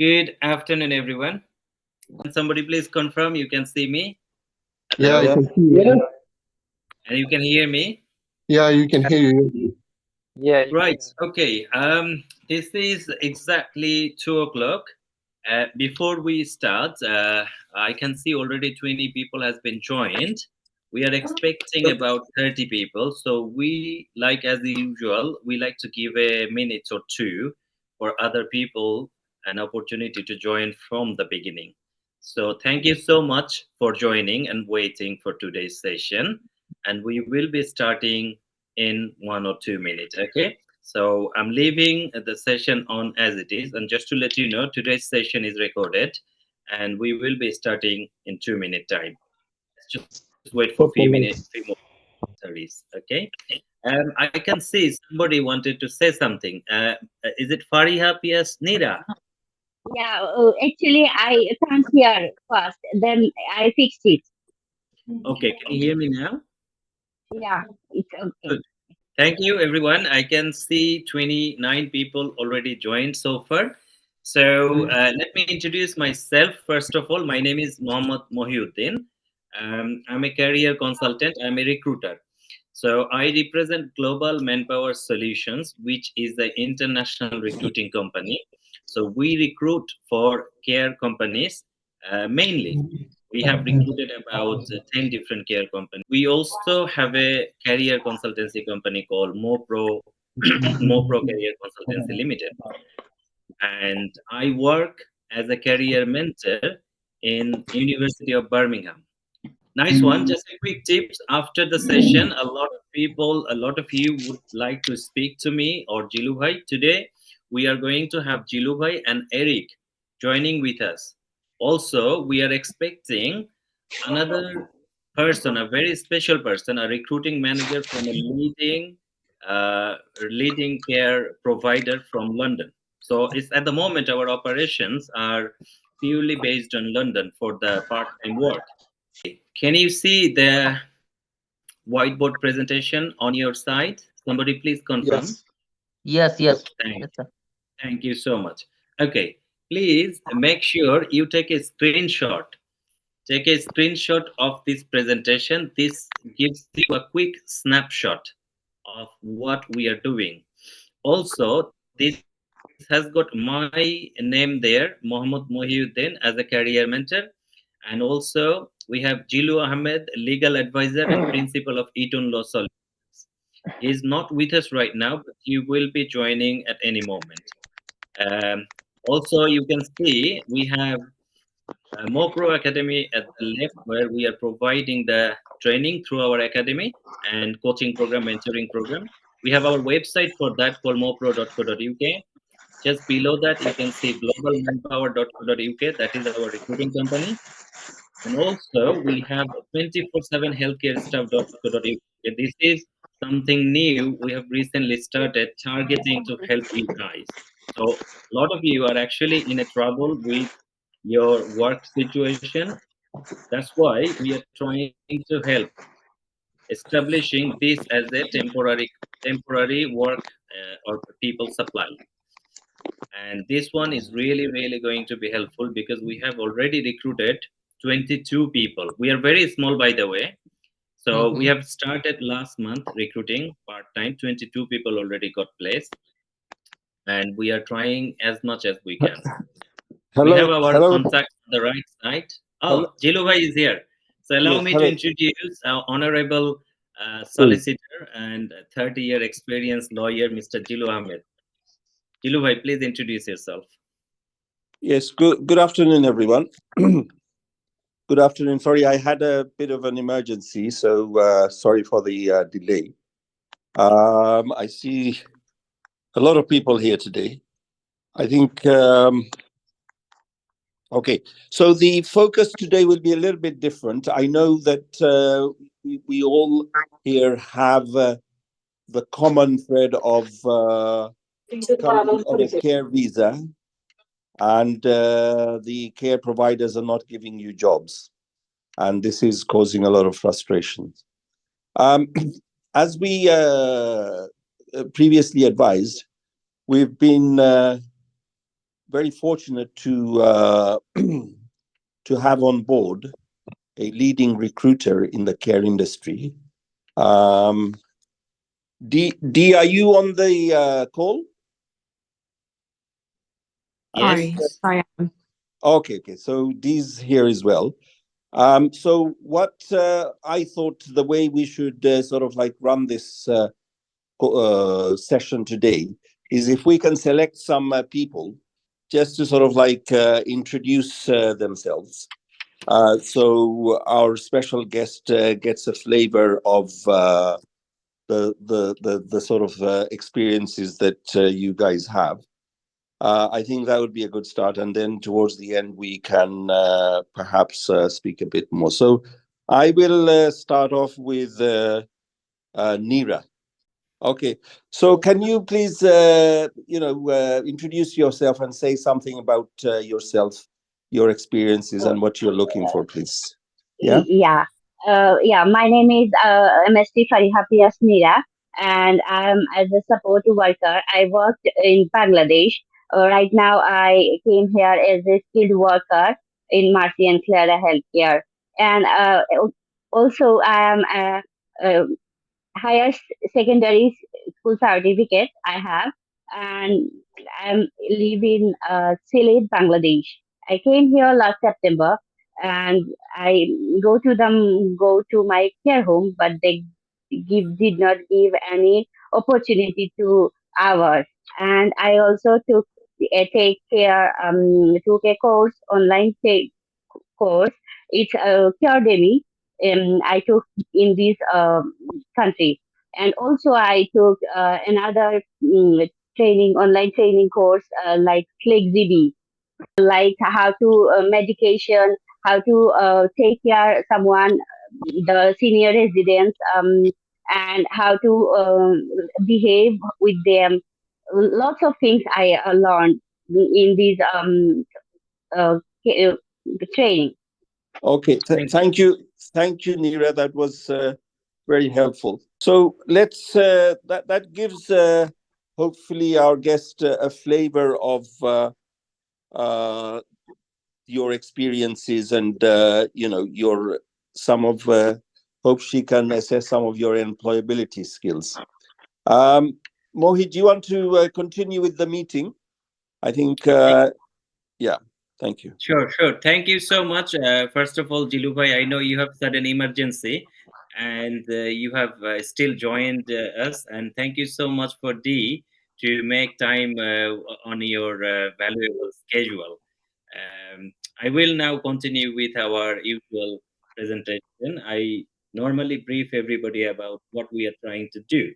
Good afternoon, everyone. Can somebody please confirm you can see me? Yeah, I Hello? can see you. And you can hear me? Yeah, you can hear you. Yeah, Right. Okay. This is exactly 2 o'clock. Before we start, I can see already 20 people has been joined. We are expecting about 30 people. So we, like as usual, we like to give a minute or two for other people an opportunity to join from the beginning. So thank you so much for joining and waiting for today's session. And we will be starting in 1 or 2 minutes. Okay. So I'm leaving the session on as it is. And just to let you know, today's session is recorded and we will be starting in 2 minute time. Let's just wait for few more studies. Okay. I can see somebody wanted to say something. Is it Fariha P.S. Nira? Yeah, actually, I can't hear first. Then I fixed it. Okay. Can you hear me now? Yeah, it's okay. Good. Thank you, everyone. I can see 29 people already joined so far. So let me introduce myself. First of all, my name is Mohammad Mohiuddin. I'm a career consultant. I'm a recruiter. So I represent Global Manpower Solutions, which is the international recruiting company. So we recruit for care companies mainly. We have recruited about 10 different care companies. We also have a career consultancy company called MoPro, MoPro Career Consultancy Limited. And I work as a career mentor in University of Birmingham. Nice one. Just a quick tips. After the session, a lot of people, a lot of you would like to speak to me or Jilu Bhai. Today, we are going to have Jilu Bhai and Eric joining with us. Also, we are expecting another person, a very special person, a recruiting manager from a uh, leading care provider from London. So it's at the moment our operations are purely based on London for the part-time work. Can you see the whiteboard presentation on your side? Somebody please confirm. Yes. yes, Yep. yes, Thank, yes, sir. thank you so much. Okay, please make sure you take a screenshot. Take a screenshot of this presentation. This gives you a quick snapshot of what we are doing. Also, this has got my name there, Mohammad Mohiuddin, as a career mentor. And also, we have Jilu Ahmed, legal advisor and principal of Eton Law Solutions. He is not with us right now, but he will be joining at any moment. Also, you can see we have MoPro Academy at the left, where we are providing the training through our academy and coaching program, mentoring program. We have our website for that called mopro.co.uk. Just below that, you can see globalmanpower.co.uk. That is our recruiting company. And also, we have 24/7 healthcarestaff.co.uk. This is something new we have recently started targeting to help you guys. So, a lot of you are actually in a trouble with your work situation. That's why we are trying to help establishing this as a temporary work or people supply. And this one is really going to be helpful because we have already recruited 22 people. We are very small, by the way. So we Mm-hmm. have started last month recruiting part-time. 22 people already got placed, and we are trying as much as we can. We have Hello. our Hello. contact on the right side. Hello. Oh, Jilubai is here. So allow Yes. me to Hello. introduce our honorable Mm. solicitor and 30-year experienced lawyer, Mr. Jilu Ahmed. Jilubai, please introduce yourself. Yes. Good afternoon, everyone. Good afternoon. Sorry, I had a bit of an emergency, so sorry for the delay. I see a lot of people here today. I think. Okay, so the focus today will be a little bit different. I know that we all here have the common thread of coming on a care visa, and the care providers are not giving you jobs, and this is causing a lot of frustration. Um, as we previously advised, we've been very fortunate to to have on board a leading recruiter in the care industry. Um, D, are you on the call? I think. Yes. I am. Okay, okay. So D's here as well. So what I thought the way we should sort of like run this session today is if we can select some people just to sort of like introduce themselves. So our special guest gets a flavor of the sort of experiences that you guys have. I think that would be a good start, and then towards the end we can perhaps speak a bit more. So I will start off with Neera. Okay, so can you please, introduce yourself and say something about yourself, your experiences, and what you're looking for, please? Yeah. Yeah. Yeah, my name is MST Fariha Mira, and I'm as a support worker. I worked in Bangladesh. Right now, I came here as a skilled worker in Mercy and Clara Healthcare, and also I am a higher secondary school certificate I have, and I live in Sylhet, Bangladesh. I came here last September, and I go to my care home, but they did not give any opportunity to ours. And I also took a course online course. It's a Cardemi. I took in this country, and also I took another online training course like FlexiB, like how to medication, how to take care someone, the senior residents, and how to behave with them. Lots of things I learned in this uh, ca- training. Okay. Thank Thank you, Neera. That was very helpful. So let's that gives hopefully our guest a flavor of uh, your experiences and your some of hope she can assess some of your employability skills. um Mohit, do you want to continue with the meeting? I think yeah, thank you. Sure, sure. Thank you so much. First of all, Jilubhai, I know you have sudden emergency and you have still joined us. And thank you so much for D to make time on your valuable schedule. I will now continue with our usual presentation. I normally brief everybody about what we are trying to do.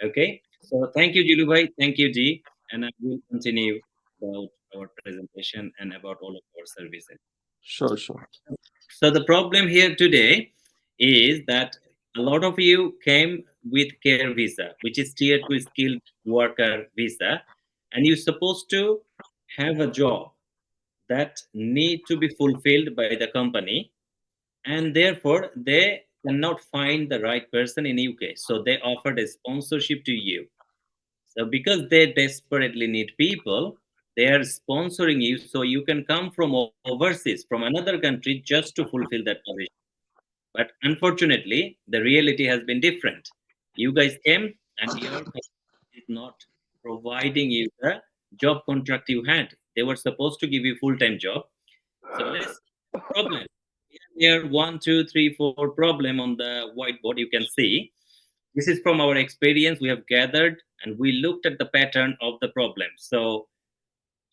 Okay. So thank you, Jilubhai. Thank you, D. And I will continue about our presentation and about all of our services. Sure, sure. So the problem here today is that a lot of you came with care visa, which is tier 2 skilled worker visa, and you're supposed to have a job that need to be fulfilled by the company, and therefore they cannot find the right person in UK. So they offered a sponsorship to you. So because they desperately need people, they are sponsoring you so you can come from overseas, from another country, just to fulfill that position. But unfortunately, the reality has been different. You guys came and your company is not providing you the job contract you had. They were supposed to give you full-time job. So let's problem. Here, one, two, three, four problem on the whiteboard. You can see this is from our experience. We have gathered and we looked at the pattern of the problem. So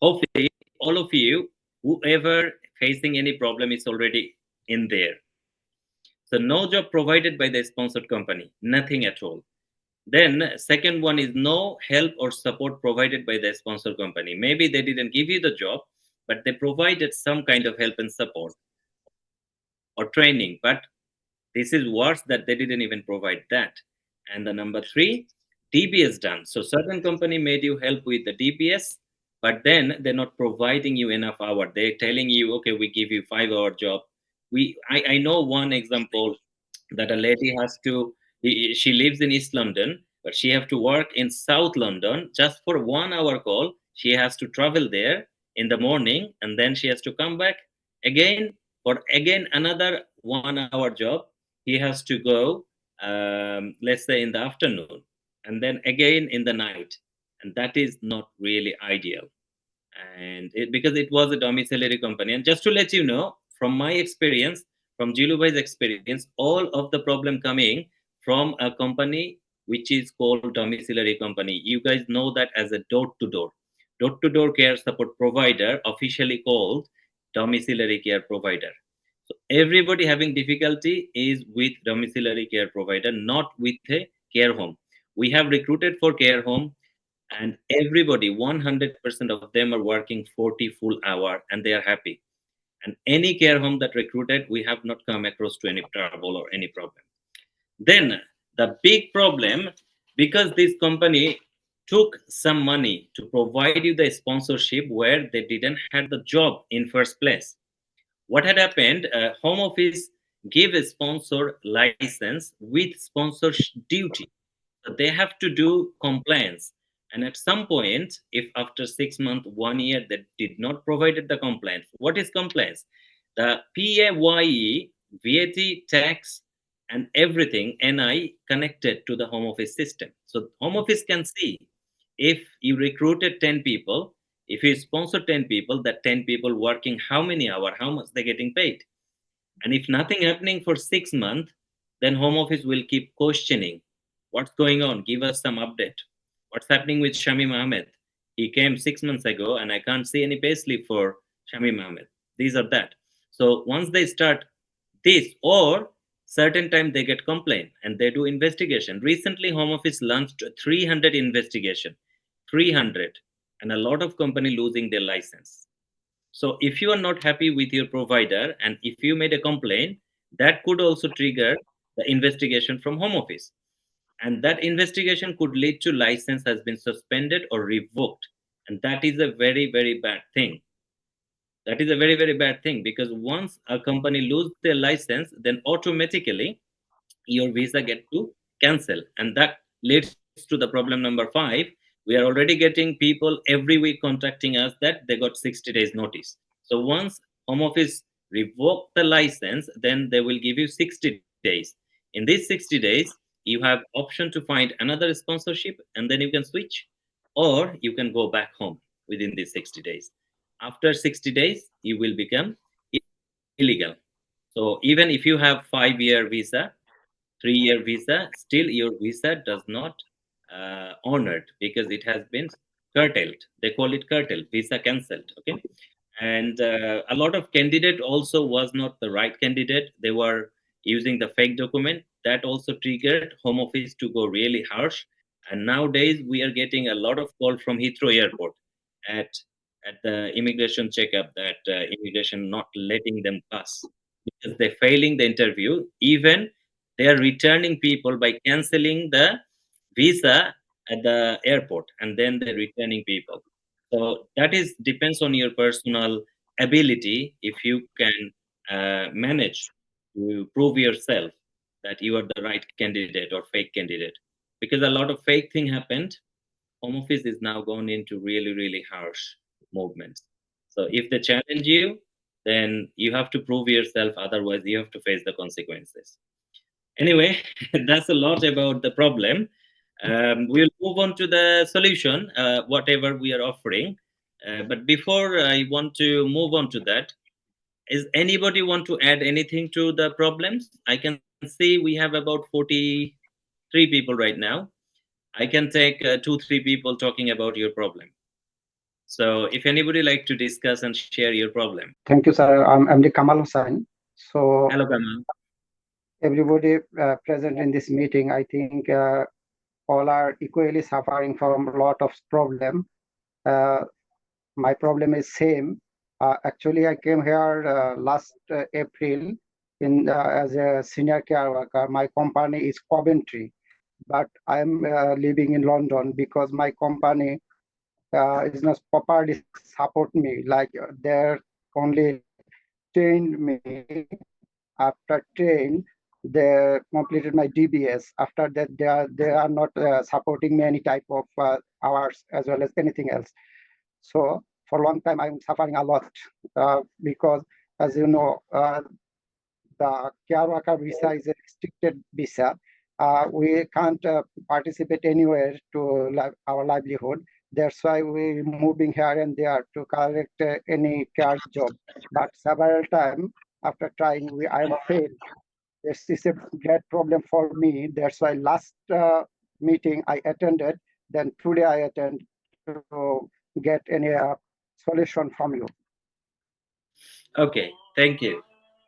hopefully, all of you, whoever facing any problem, is already in there. So no job provided by the sponsored company, nothing at all. Then second one is no help or support provided by the sponsor company. Maybe they didn't give you the job, but they provided some kind of help and support or training. But this is worse that they didn't even provide that. And the number three, DBS done. So certain company made you help with the DBS, but then they're not providing you enough hour. They're telling you, okay, we give you 5 hour job. I know one example that a lady has to, she lives in East London, but she have to work in South London just for 1 hour call. She has to travel there in the morning, and then she has to come back again for again another 1 hour job. He has to go, let's say, in the afternoon, and then again in the night, and that is not really ideal. Because it was a domiciliary company. And just to let you know, from my experience, from Jilubai's experience, all of the problem coming from a company which is called domiciliary company. You guys know that as a door-to-door care support provider, officially called domiciliary care provider. So everybody having difficulty is with domiciliary care provider, not with a care home. We have recruited for care home, and everybody, 100% of them are working 40 full hour, and they are happy. And any care home that recruited, we have not come across to any trouble or any problem. Then the big problem, because this company took some money to provide you the sponsorship where they didn't have the job in first place. What had happened, home office gave a sponsor license with sponsor duty. So they have to do compliance. And at some point, if after 6 months, 1 year, they did not provided the compliance, what is compliance? The PAYE, VAT, tax, and everything, NI, connected to the home office system. So home office can see if you recruited 10 people, if you sponsor 10 people, that 10 people working how many hours, how much they're getting paid. And if nothing happening for 6 months, then home office will keep questioning what's going on. Give us some update. What's happening with Shamim Ahmed? He came 6 months ago, and I can't see any payslip for Shamim Ahmed. These are that. So once they start this, or certain time they get complaint and they do investigation. Recently, Home Office launched 300 investigation, 300, and a lot of company losing their license. So if you are not happy with your provider and if you made a complaint, that could also trigger the investigation from home office. And that investigation could lead to license has been suspended or revoked. And that is a very, very bad thing. That is a very, very bad thing, because once a company lose their license, then automatically your visa get to cancel, and that leads to the problem number 5. We are already getting people every week contacting us that they got 60 days notice. So once home office revoke the license, then they will give you 60 days. In these 60 days, you have option to find another sponsorship, and then you can switch, or you can go back home within these 60 days. After 60 days, you will become illegal. So even if you have 5-year visa, 3-year visa, still your visa does not honored, because it has been curtailed. They call it curtailed, visa cancelled. Okay, and a lot of candidate also was not the right candidate. They were using the fake document. That also triggered home office to go really harsh. And nowadays we are getting a lot of call from Heathrow Airport at the immigration checkup, that immigration not letting them pass because they're failing the interview. Even they are returning people by canceling the visa at the airport, and then they're returning people. So that is depends on your personal ability, if you can manage to prove yourself that you are the right candidate or fake candidate. Because a lot of fake thing happened, home office is now gone into really, really harsh movements. So if they challenge you, then you have to prove yourself, otherwise you have to face the consequences. Anyway, that's a lot about the problem. We'll move on to the solution, whatever we are offering. But before I want to move on to that, is anybody want to add anything to the problems? I can see we have about 43 people right now. I can take 2-3 people talking about your problem. So if anybody like to discuss and share your problem. Thank you, sir. I'm MD Kamal Hussain. So Hello, Kamal. everybody present in this meeting, I think all are equally suffering from a lot of problem. My problem is same. Actually, I came here last April in as a senior care worker. My company is Coventry, but I'm living in London because my company is not properly support me. Like they're only trained me. After train, they completed my DBS. After that, they are not supporting me any type of hours as well as anything else. So for a long time I'm suffering a lot because, as you know, the care worker visa is a restricted visa. We can't participate anywhere to our livelihood. That's why we're moving here and there to collect any care job. But several times after trying, I am failed. This is a great problem for me. That's why last meeting I attended, then today I attend to get any solution from you. Okay, thank you.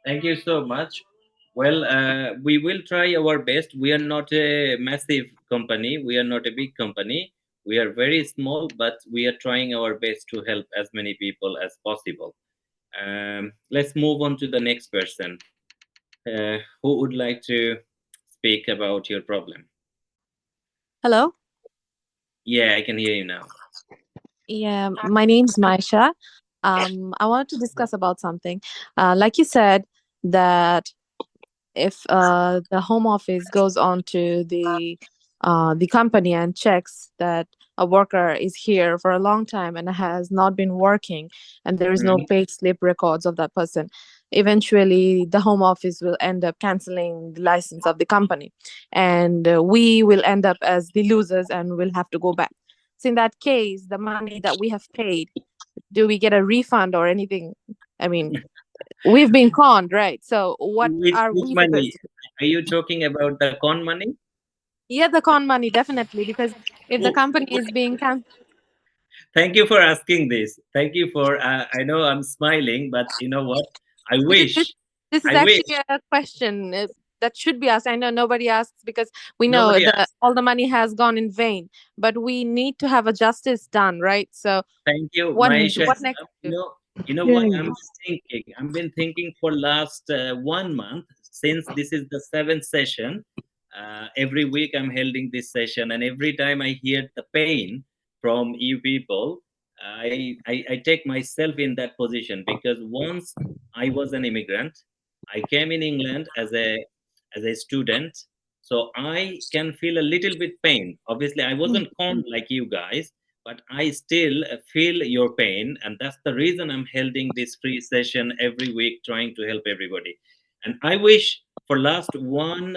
Thank you so much. Well, we will try our best. We are not a massive company, we are not a big company. We are very small, but we are trying our best to help as many people as possible. Let's move on to the next person. Who would like to speak about your problem? Hello. Yeah, I can hear you now. Yeah, my name's Maisha. I wanted to discuss about something. Like you said, that if the home office goes on to the company and checks that a worker is here for a long time and has not been working, and there is no Mhm. paid slip records of that person, eventually the home office will end up canceling the license of the company, and we will end up as the losers and will have to go back. So in that case, the money that we have paid, do we get a refund or anything? I mean, we've been conned, right? So what are Which we supposed money? to do? Are you talking about the con money? Yeah, the con money, definitely, because if the Oh, company is being thank you for asking this. Thank you for. I know I'm smiling, but you know what? I because wish. this is I wish actually a question that should be asked. I know nobody asks because we know nobody that asked. all the money has gone in vain, but we need to have a justice done, right? So Thank you, what Maisha. what next to You know what I'm Yeah. thinking. I've been thinking for last 1 month since this is the seventh session. Every week I'm holding this session, and every time I hear the pain from you people, I take myself in that position because once I was an immigrant, I came in England as a student, so I can feel a little bit pain. Obviously, I wasn't conned like you guys, but I still feel your pain, and that's the reason I'm holding this free session every week, trying to help everybody. And I wish for last 1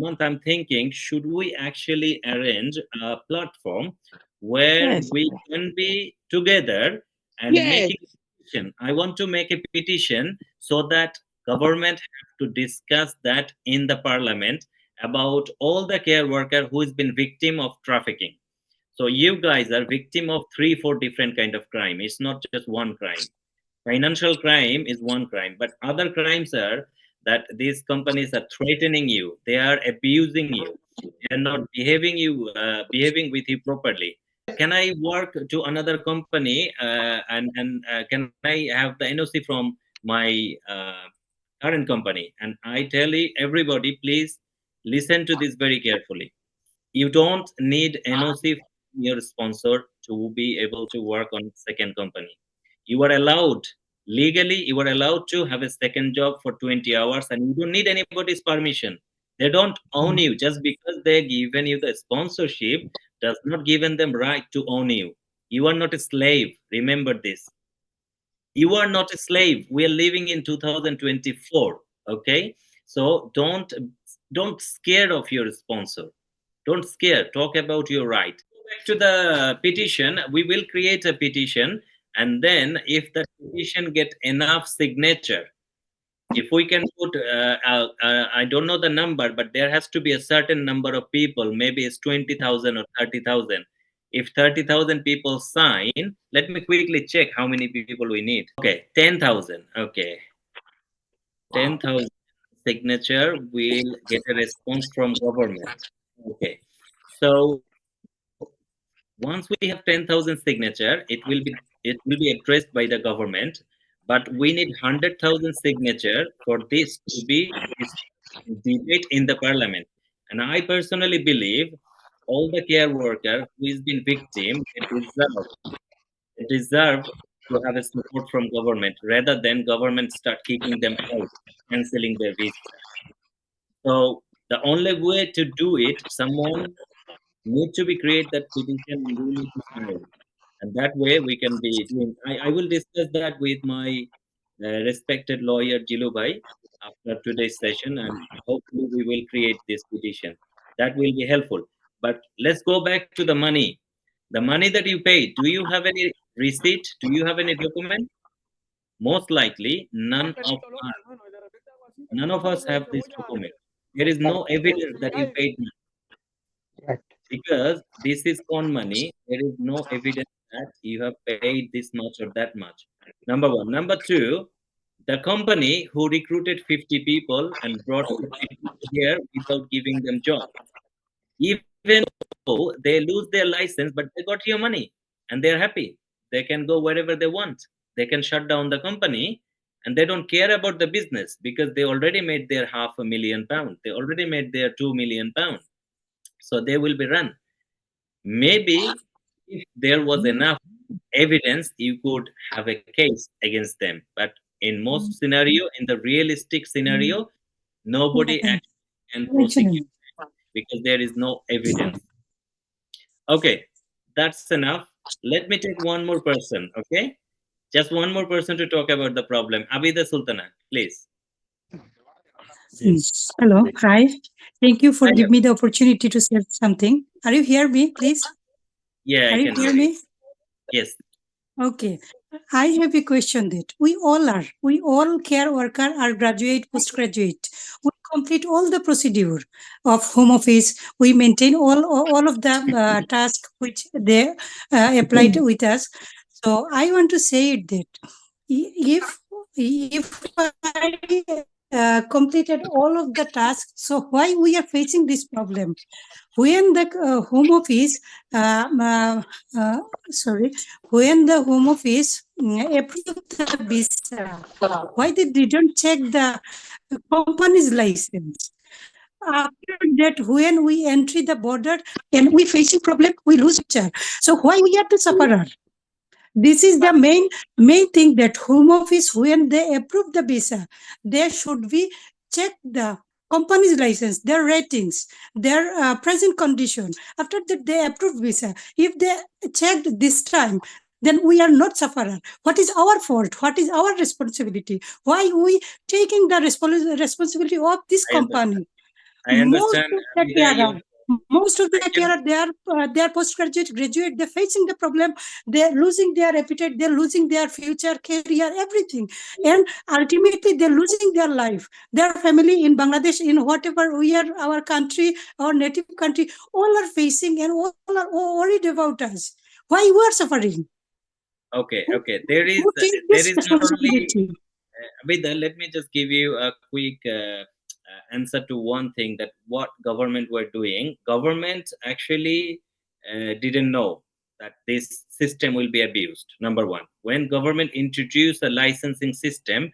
month, I'm thinking, should we actually arrange a platform where yes. we can be together and Yes. making a petition? I want to make a petition so that government have to discuss that in the parliament about all the care worker who has been victim of trafficking. So you guys are victim of 3 4 different kind of crime. It's not just one crime. Financial crime is one crime, but other crimes are that these companies are threatening you, they are abusing you, they are not behaving with you properly. Can I work to another company, and can I have the NOC from my current company? And I tell you, everybody, please listen to this very carefully. You don't need NOC from your sponsor to be able to work on second company. You are allowed, legally, you are allowed to have a second job for 20 hours, and you don't need anybody's permission. They don't own you. Just because they given you the sponsorship does not given them right to own you. You are not a slave. Remember this. You are not a slave. We are living in 2024. Okay, so don't scare of your sponsor. Don't scare. Talk about your right. Back to the petition. We will create a petition, and then if the petition get enough signature, if we can put, I don't know the number, but there has to be a certain number of people. Maybe it's 20,000 or 30,000. If 30,000 people sign, let me quickly check how many people we need. Okay, 10,000. Okay, 10,000 signature will get a response from government. Okay, so once we have 10,000 signature, it will be addressed by the government, but we need 100,000 signature for this to be debate in the parliament. And I personally believe all the care worker who has been victim, they deserve to have a support from government rather than government start kicking them out, canceling their visa. So the only way to do it, someone need to be create that petition and we need to sign it. and that way we can be doing. I will discuss that with my respected lawyer Jilubai after today's session, and hopefully we will create this petition. That will be helpful. But let's go back to the money. The money that you paid, do you have any receipt? Do you have any document? Most likely none of us have this document. There is no evidence that you paid money, Right. because this is con money. There is no evidence that you have paid this much or that much. Number one. Number two, the company who recruited 50 people and brought 50 people here without giving them job, even though they lose their license, but they got your money and they're happy. They can go wherever they want. They can shut down the company, and they don't care about the business because they already made their £500,000. They already made their £2 million. So they will be run. Maybe if there was enough evidence, you could have a case against them. But in most scenario, in the realistic scenario, nobody actually can prosecute because there is no evidence. Okay, that's enough. Let me take one more person. Okay, just one more person to talk about the problem. Abida Sultana, please. Yes. Hello, hi. Thank you for Hi. giving me the opportunity to say something. Are you hear me, please? Yeah, I Are you can hear hear you. me? Yes. Okay. I have a question that we all care worker are graduate, postgraduate. We complete all the procedure of home office. We maintain all of the task which they applied with us. So I want to say it that if I completed all of the tasks, so why we are facing this problem? When the home office um, uh, uh, sorry, when the home office approved the visa, why they didn't check the company's license? After that, when we enter the border and we facing problem, we lose picture. So why we are the sufferer? This is the main thing that home office, when they approve the visa, they should be check the company's license, their ratings, their present condition. After that, they approve visa. If they checked this time, then we are not sufferer. What is our fault? What is our responsibility? Why we taking the responsibility of this I understand. company? I Most understand. of the Abida, carer, most of I the can. carer, they are postgraduate, graduate. They're facing the problem. They're losing their appetite. They're losing their future, career, everything, and ultimately they're losing their life, their family in Bangladesh, in whatever we are, our country, our native country. All are facing, and all are worried about us. Why we are suffering? Okay, Who, okay. There is who takes there this is not only responsibility? Abida, let me just give you a quick answer to one thing, that what government were doing. Government actually didn't know that this system will be abused. Number one, when government introduced a licensing system,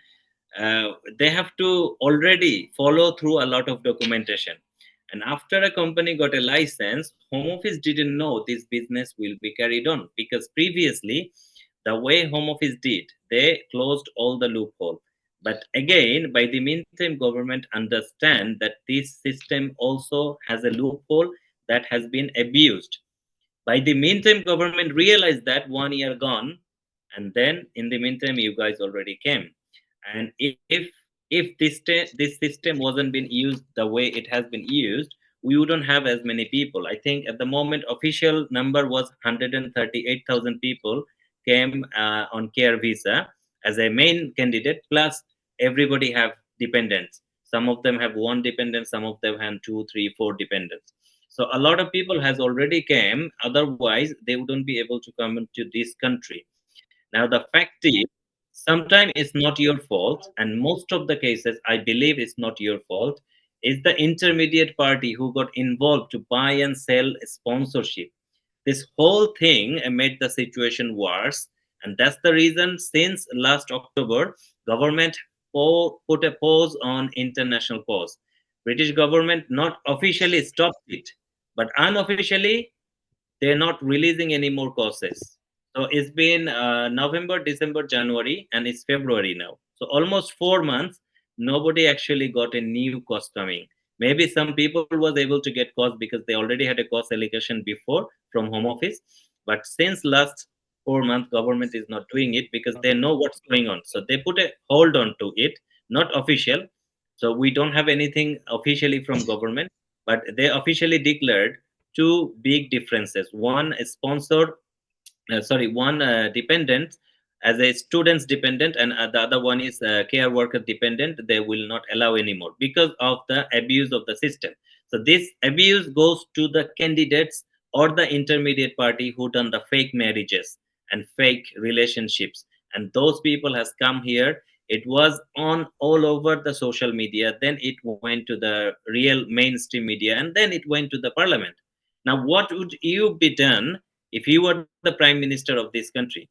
they have to already follow through a lot of documentation. And after a company got a license, home office didn't know this business will be carried on, because previously the way home office did, they closed all the loophole. But again, by the meantime, government understand that this system also has a loophole that has been abused. By the meantime, government realized that 1 year gone, and then in the meantime, you guys already came. And if this system wasn't been used the way it has been used, we wouldn't have as many people. I think at the moment official number was 138,000 people came on care visa as a main candidate, plus everybody have dependents. Some of them have one dependent, some of them have two, three, four dependents. So a lot of people has already came, otherwise they wouldn't be able to come into this country. Now the fact is, sometimes it's not your fault, and most of the cases I believe it's not your fault. It's the intermediate party who got involved to buy and sell sponsorship. This whole thing made the situation worse, and that's the reason since last October, government put a pause on international pause. British government not officially stopped it, but unofficially they're not releasing any more courses. So it's been November, December, January, and it's February now. So almost 4 months, nobody actually got a new course coming. Maybe some people was able to get course because they already had a course allocation before from home office. But since last 4 months government is not doing it because they know what's going on, so they put a hold on to it, not official. So we don't have anything officially from government, but they officially declared two big differences. One is sponsored, one dependent as a student's dependent, and the other one is care worker dependent. They will not allow anymore because of the abuse of the system. So this abuse goes to the candidates or the intermediate party who done the fake marriages and fake relationships, and those people has come here. It was on all over the social media, then it went to the real mainstream media, and then it went to the parliament. Now what would you be done if you were the prime minister of this country?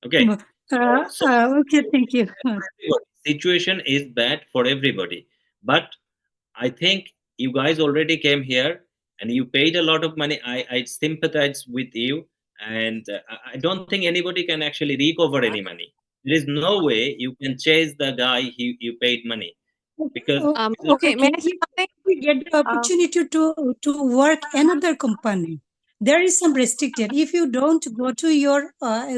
Okay, Mm, so okay, thank you. situation is bad for everybody, but I think you guys already came here and you paid a lot of money. I sympathize with you, and I don't think anybody can actually recover any money. There is no way you can chase the guy you paid money because Oh, Okay, may okay, I say something? we get the opportunity to work another company. There is some restricted. If you don't go to your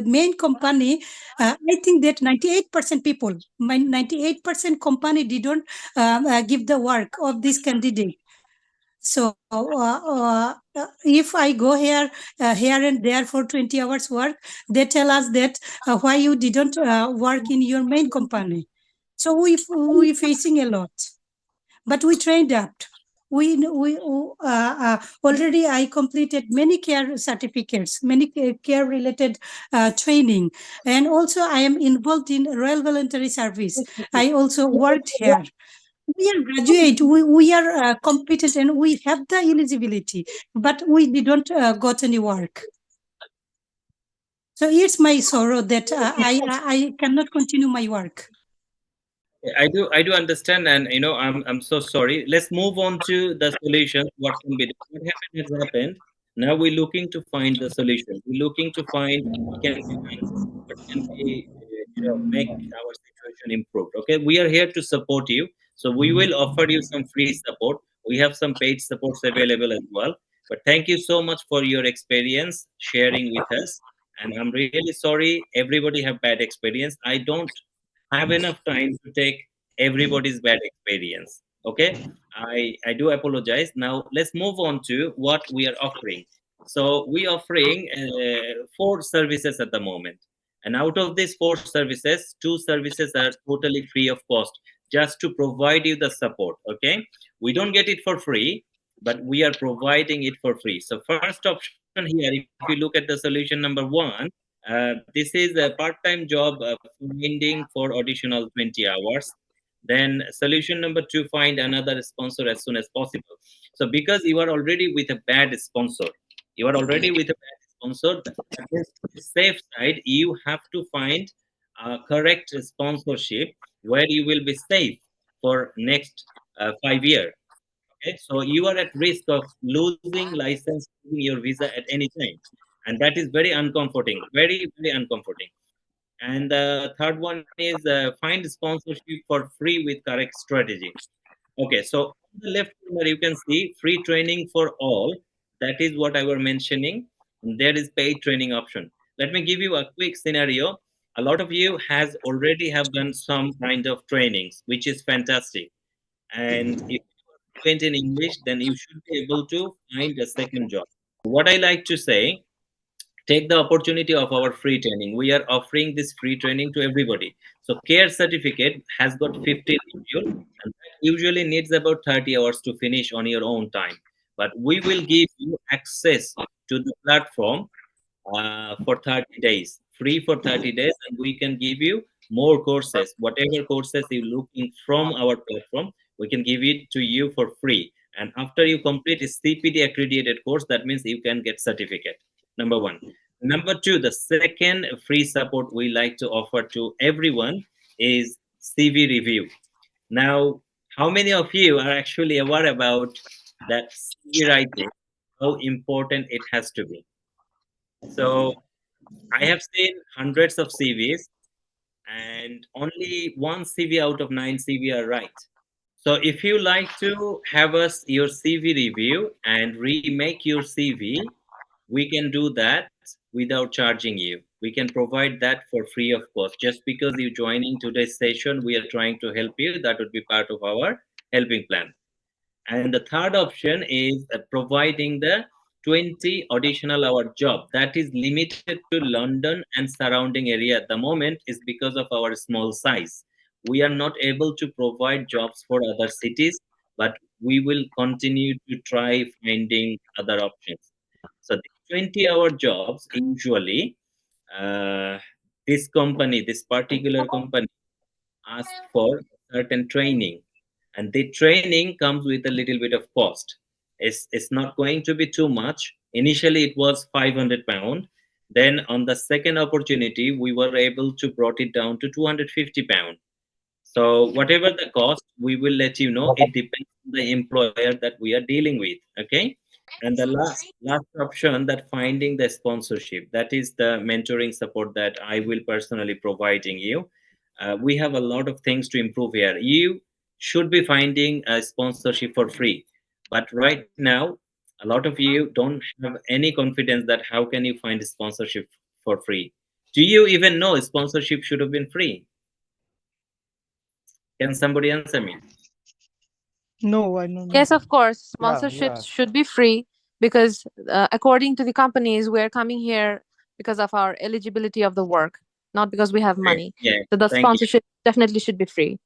main company, I think that 98% people, my 98% company didn't give the work of this candidate. So if I go here and there for 20 hours work, they tell us that why you didn't work in your main company. So we facing a lot, but we trained up. Already I completed many care certificates, many care related training, and also I am involved in Royal Voluntary Service. I also worked here. We are graduate, we are competent, and we have the eligibility, but we didn't got any work. So it's my sorrow that I cannot continue my work. I do understand, and I'm so sorry. Let's move on to the solutions. What can be done? What happened has happened. Now we're looking to find the solution. We're looking to find what can be done, what can be make our situation improved. Okay, we are here to support you, so we will offer you some free support. We have some paid supports available as well. But thank you so much for your experience sharing with us. And I'm really sorry everybody have bad experience. I don't have enough time to take everybody's bad experience. Okay, I do apologize. Now let's move on to what we are offering. So we offering 4 services at the moment, and out of these 4 services, 2 services are totally free of cost, just to provide you the support. Okay, we don't get it for free, but we are providing it for free. So first option here, if you look at the solution number one, this is a part-time job finding for additional 20 hours. Then solution number 2, find another sponsor as soon as possible. So because you are already with a bad sponsor, that is the safe side. You have to find a correct sponsorship where you will be safe for next 5 years. Okay, so you are at risk of losing license, losing your visa at any time, and that is very uncomforting, very uncomforting. And the third one is find sponsorship for free with correct strategy. Okay, so on the left corner you can see free training for all. That is what I was mentioning. And there is paid training option. Let me give you a quick scenario. A lot of you has already have done some kind of trainings, which is fantastic. And if you are fluent in English, then you should be able to find a second job. What I like to say, take the opportunity of our free training. We are offering this free training to everybody. So care certificate has got 50 modules, and that usually needs about 30 hours to finish on your own time. But we will give you access to the platform for 30 days, free for 30 days, and we can give you more courses. Whatever courses you're looking from our platform, we can give it to you for free. And after you complete a CPD accredited course, that means you can get certificate. Number one. Number two, the second free support we like to offer to everyone is CV review. Now, how many of you are actually aware about that CV writing, how important it has to be? So I have seen hundreds of CVs, and only one CV out of 9 CV are right. So if you like to have us your CV review and remake your CV, we can do that without charging you. We can provide that for free of cost. Just because you joining today's session, we are trying to help you. That would be part of our helping plan. And the third option is providing the 20 additional hour job that is limited to London and surrounding area at the moment is because of our small size. We are not able to provide jobs for other cities, but we will continue to try finding other options. So the 20-hour jobs usually, uh, this particular company ask for certain training, and the training comes with a little bit of cost. It's not going to be too much. Initially it was 500 pound, then on the second opportunity we were able to brought it down to 250 pound. So whatever the cost, we will let you know. It depends on the employer that we are dealing with. Okay. And the last option, that finding the sponsorship, that is the mentoring support that I will personally providing you. We have a lot of things to improve here. You should be finding a sponsorship for free, but right now a lot of you don't have any confidence that how can you find sponsorship for free. Do you even know sponsorship should have been free? Can somebody answer me? No, I don't know. Yes, of course, Yeah, sponsorships yeah. should be free because, according to the companies, we're coming here because of our eligibility of the work, not because we have Great. money. Yeah. So the Thank you. sponsorship definitely should be free.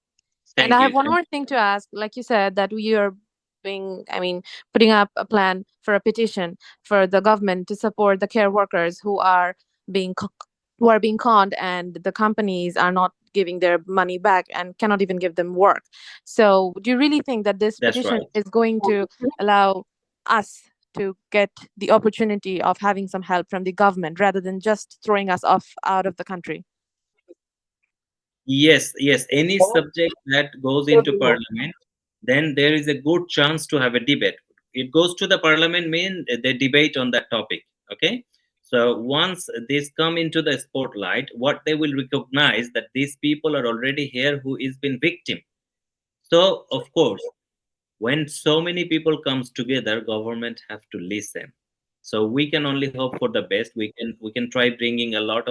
And Thank I have you. one more thing to ask. Like you said, that we are being, I mean, putting up a plan for a petition for the government to support the care workers being co- who are being conned, and the companies are not giving their money back and cannot even give them work. So, do you really think that this That's petition right. is going to allow us to get the opportunity of having some help from the government rather than just throwing us off out of the country? Yes, yes. Any subject that goes into parliament, then there is a good chance to have a debate. It goes to the parliament, mean they debate on that topic. Okay. So once this come into the spotlight, what they will recognize that these people are already here who is been victim. So of course, when so many people comes together, government have to listen. So we can only hope for the best. We can try bringing a lot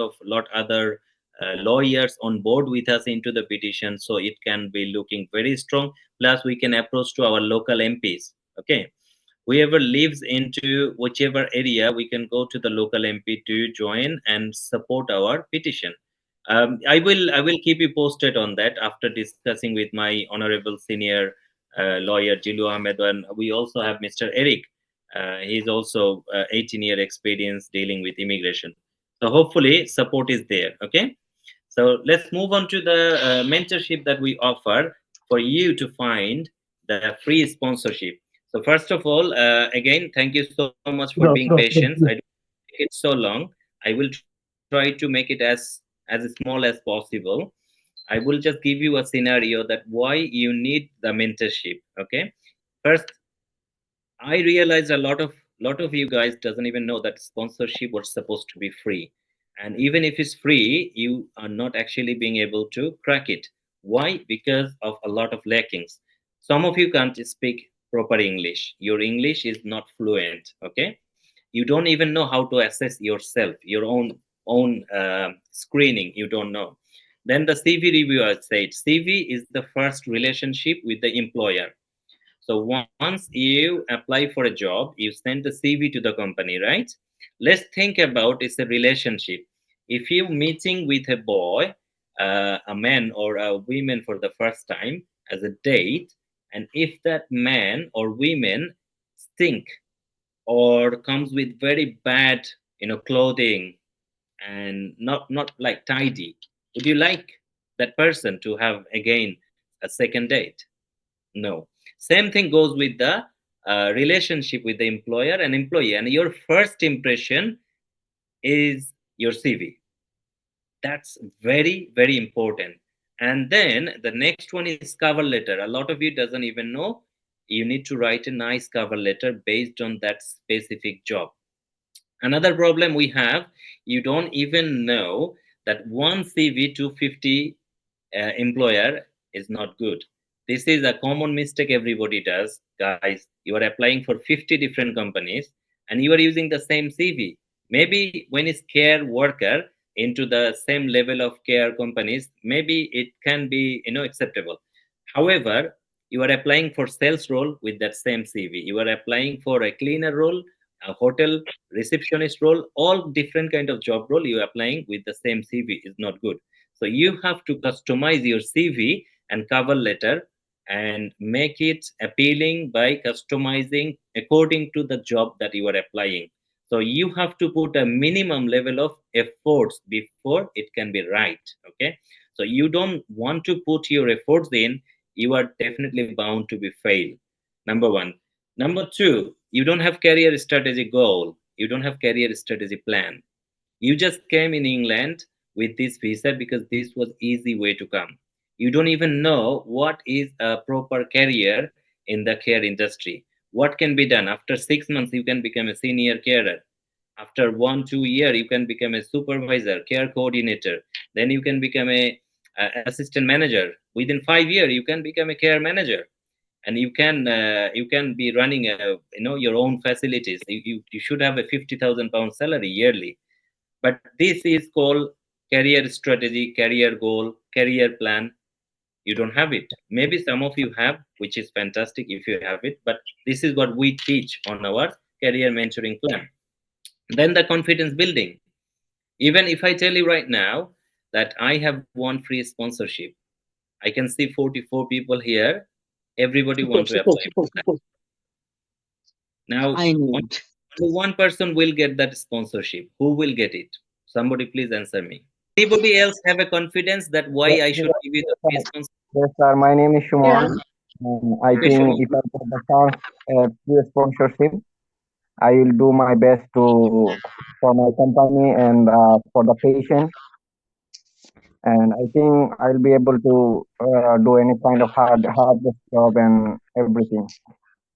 other lawyers on board with us into the petition, so it can be looking very strong. Plus we can approach to our local MPs. Okay, whoever lives into whichever area, we can go to the local MP to join and support our petition. I will keep you posted on that after discussing with my honorable senior lawyer Jilu Ahmed, and we also have Mr. Eric. He's also 18-year experience dealing with immigration. So hopefully support is there. Okay. So let's move on to the mentorship that we offer for you to find the free sponsorship. So first of all, again, thank you so much for being patient. I don't make it so long. I will try to make it as small as possible. I will just give you a scenario that why you need the mentorship. Okay. First, I realized a lot of you guys doesn't even know that sponsorship was supposed to be free, and even if it's free, you are not actually being able to crack it. Why? Because of a lot of lackings. Some of you can't speak proper English. Your English is not fluent. Okay, you don't even know how to assess yourself, your own screening. You don't know. Then the CV reviewer said CV is the first relationship with the employer. So once you apply for a job, you send the CV to the company, right? Let's think about it's a relationship. If you're meeting with a boy, a man or a woman for the first time as a date, and if that man or woman stink or comes with very bad, clothing and not like tidy, would you like that person to have again a second date? No. Same thing goes with the relationship with the employer and employee. And your first impression is your CV. That's very, very important. And then the next one is cover letter. A lot of you doesn't even know you need to write a nice cover letter based on that specific job. Another problem we have, you don't even know that one CV 250 employer is not good. This is a common mistake everybody does, guys. You are applying for 50 different companies, and you are using the same CV. Maybe when it's care worker into the same level of care companies, maybe it can be acceptable. However, you are applying for sales role with that same CV. You are applying for a cleaner role, a hotel receptionist role, all different kind of job role you are applying with the same CV is not good. So you have to customize your CV and cover letter and make it appealing by customizing according to the job that you are applying. So you have to put a minimum level of efforts before it can be right. Okay, so you don't want to put your efforts in, you are definitely bound to be fail. Number one. Number two, you don't have career strategy goal, you don't have career strategy plan. You just came in England with this visa because this was easy way to come. You don't even know what is a proper career in the care industry. What can be done? After 6 months, you can become a senior carer. After 1 2 year, you can become a supervisor, care coordinator. Then you can become a assistant manager. Within 5 years, you can become a care manager, and you can be running your own facilities. You should have a 50,000 pound salary yearly. But this is called career strategy, career goal, career plan. You don't have it. Maybe some of you have, which is fantastic if you have it, but this is what we teach on our career mentoring plan. Then the confidence building. Even if I tell you right now that I have one free sponsorship, I can see 44 people here. Everybody want to apply for that. Now, I know only it. one person will get that sponsorship. Who will get it? Somebody please answer me. Anybody else have a confidence that why Yes, I yes, should give you the free sir. sponsorship? Yes, sir. My name is Yeah. Shuman. I Okay, think Shuman. if I get the chance through sponsorship, I will do my best to for my company and for the patient. And I think I'll be able to do any kind of hard job and everything.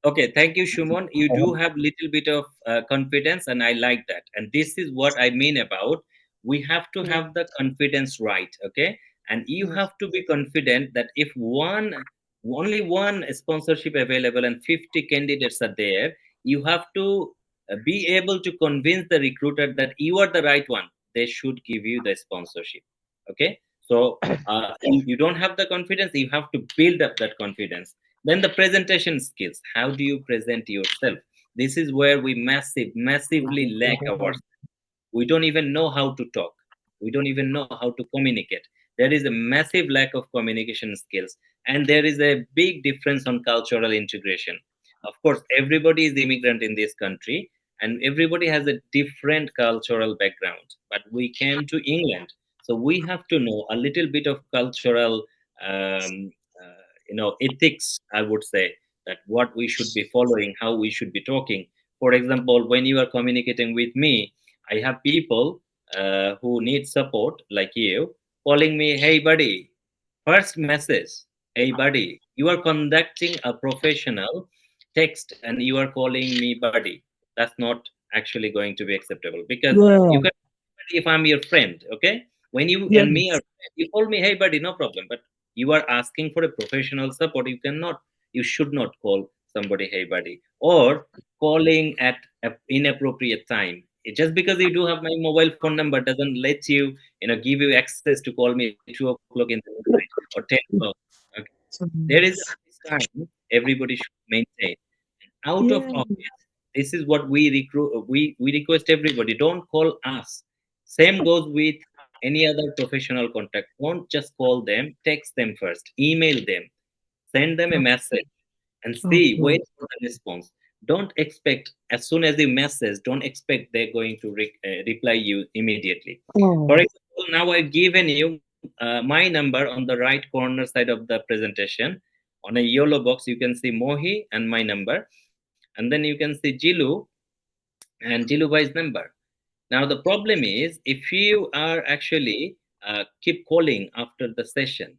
Okay, thank you, Shumon. You I do hope- have little bit of confidence, and I like that. And this is what I mean about we have to Yeah. have the confidence right, okay? And you Yes. have to be confident that if only one sponsorship available and 50 candidates are there, you have to be able to convince the recruiter that you are the right one. They should give you the sponsorship, okay? So you don't have the confidence, you have to build up that confidence. Then the presentation skills. How do you present yourself? This is where we massively lack ourselves. We don't even know how to talk. We don't even know how to communicate. There is a massive lack of communication skills, and there is a big difference on cultural integration. Of course, everybody is immigrant in this country, and everybody has a different cultural background. But we came to England, so we have to know a little bit of cultural ethics, I would say, that what we should be following, how we should be talking. For example, when you are communicating with me, I have people who need support like you calling me, hey buddy. First message, hey buddy. You are conducting a professional text and you are calling me buddy. That's not actually going to be acceptable, because you Yeah. can, if I'm your friend, okay? When you and me are Yes. you call me hey buddy, no problem. But you are asking for a professional support. You should not call somebody hey buddy, or calling at an inappropriate time. Just because you do have my mobile phone number doesn't let you, give you access to call me 2 o'clock in the midnight or 10 o'clock. Okay. There is a Yes. time everybody should maintain. Out of Yeah. office, this is what we request everybody. Don't call us. Same goes with any other professional contact. Don't just call them, text them first, email them, send them a message, and see, Okay. wait for the response. Don't expect, as soon as you message, don't expect they're going to reply you immediately. For Oh. example, now I've given you my number on the right corner side of the presentation. On a yellow box, you can see Mohi and my number, and then you can see Jilu and Jilu Bhai's number. Now, the problem is if you are actually keep calling after the session,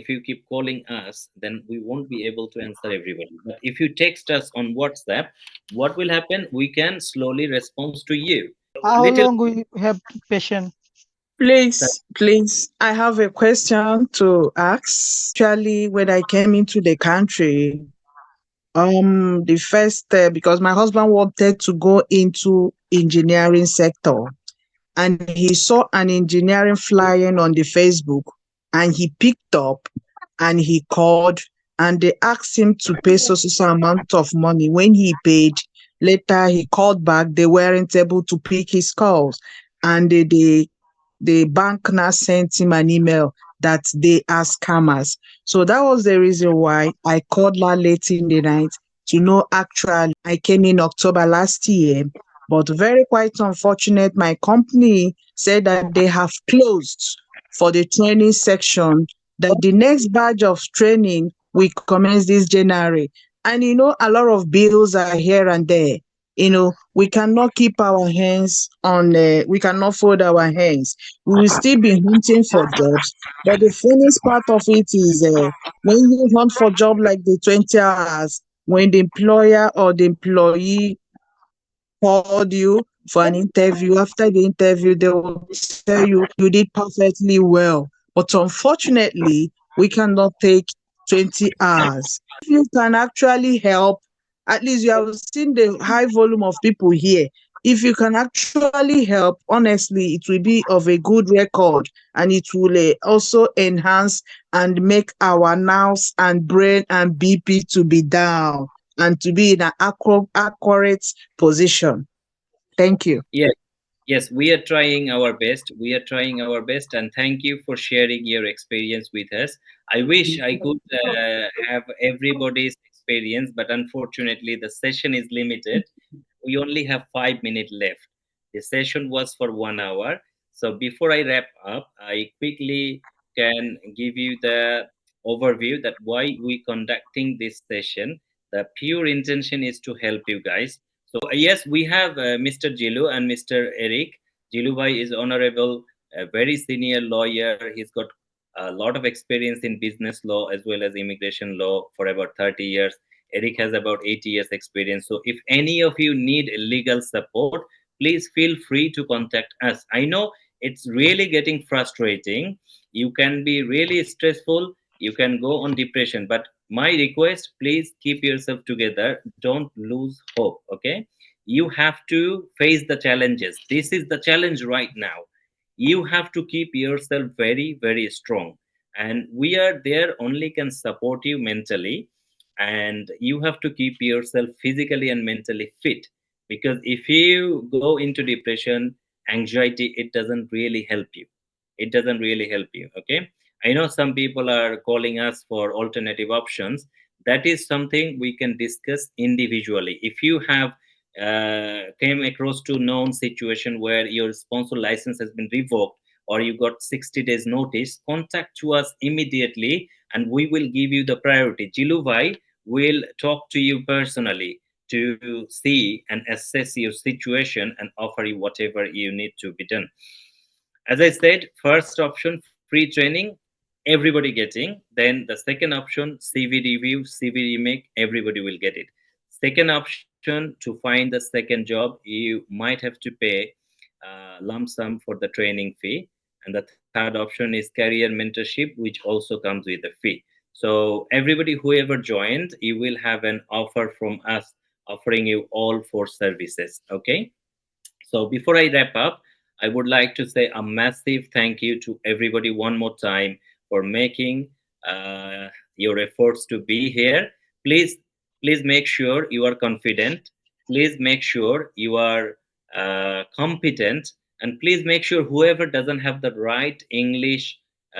if you keep calling us, then we won't be able to answer everybody. But if you text us on WhatsApp, what will happen? We can slowly respond to you. How Little long we have patient? Please, I have a question to ask. Actually, when I came into the country, The first because my husband wanted to go into engineering sector, and he saw an engineering flying on the Facebook, and he picked up and he called, and they asked him to pay so amount of money. When he paid, later he called back, they weren't able to pick his calls, and the bank now sent him an email that they are scammers. So that was the reason why I called her late in the night to know. Actually, I came in October last year, but very quite unfortunate, my company said that they have closed for the training section, that the next batch of training will commence this January. And a lot of bills are here and there. We cannot keep our hands on, we cannot fold our hands. We will still be hunting for jobs. But the funniest part of it is when you hunt for job like the 20 hours, when the employer or the employee called you for an interview. After the interview, they will tell you you did perfectly well. But unfortunately, we cannot take 20 hours. If you can actually help, at least you have seen the high volume of people here. If you can actually help, honestly, it will be of a good record, and it will also enhance and make our nerves and brain and BP to be down and to be in an accurate position. Thank you. Yes, yes, we are trying our best. We are trying our best, and thank you for sharing your experience with us. I wish I could have everybody's experience, but unfortunately, the session is limited. We only have 5 minutes left. The session was for 1 hour. So before I wrap up, I quickly can give you the overview that why we conducting this session. The pure intention is to help you guys. So yes, we have Mr. Jilu and Mr. Eric. Jilu Bhai is honorable, a very senior lawyer. He's got a lot of experience in business law as well as immigration law for about 30 years. Eric has about 80 years experience. So if any of you need legal support, please feel free to contact us. I know it's really getting frustrating. You can be really stressful. You can go on depression, but my request, please keep yourself together. Don't lose hope. Okay. You have to face the challenges. This is the challenge right now. You have to keep yourself very, very strong. And we are there only can support you mentally, and you have to keep yourself physically and mentally fit, because if you go into depression, anxiety, it doesn't really help you. It doesn't really help you. Okay. I know some people are calling us for alternative options. That is something we can discuss individually. If you have came across to known situation where your sponsor license has been revoked, or you got 60 days notice, contact to us immediately, and we will give you the priority. Jiluvai will talk to you personally to see and assess your situation and offer you whatever you need to be done. As I said, first option, free training, everybody getting. Then the second option, CV review, CV remake, everybody will get it. Second option, to find the second job, you might have to pay lump sum for the training fee. And the third option is career mentorship, which also comes with a fee. So everybody, whoever joined, you will have an offer from us offering you all four services. Okay. So before I wrap up, I would like to say a massive thank you to everybody one more time for making your efforts to be here. Please, please make sure you are confident. Please make sure you are competent, and please make sure whoever doesn't have the right English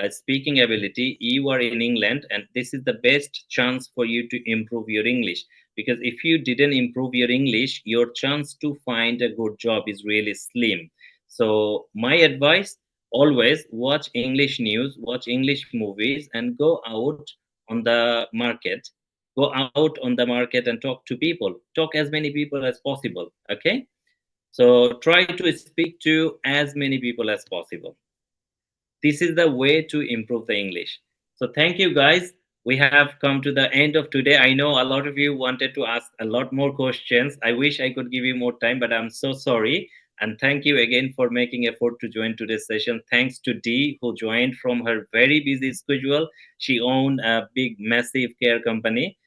speaking ability, you are in England, and this is the best chance for you to improve your English, because if you didn't improve your English, your chance to find a good job is really slim. So my advice, always watch English news, watch English movies, and go out on the market. Go out on the market and talk to people. Talk as many people as possible. Okay. So try to speak to as many people as possible. This is the way to improve the English. So thank you guys. We have come to the end of today. I know a lot of you wanted to ask a lot more questions. I wish I could give you more time, but I'm so sorry. And thank you again for making effort to join today's session. Thanks to Dee, who joined from her very busy schedule. She owned a big, massive care company.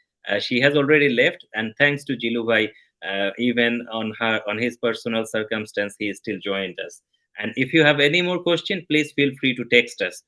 She has already left, and thanks to Jilu Bhai, even on his personal circumstance, he still joined us. And if you have any more question, please feel free to text us.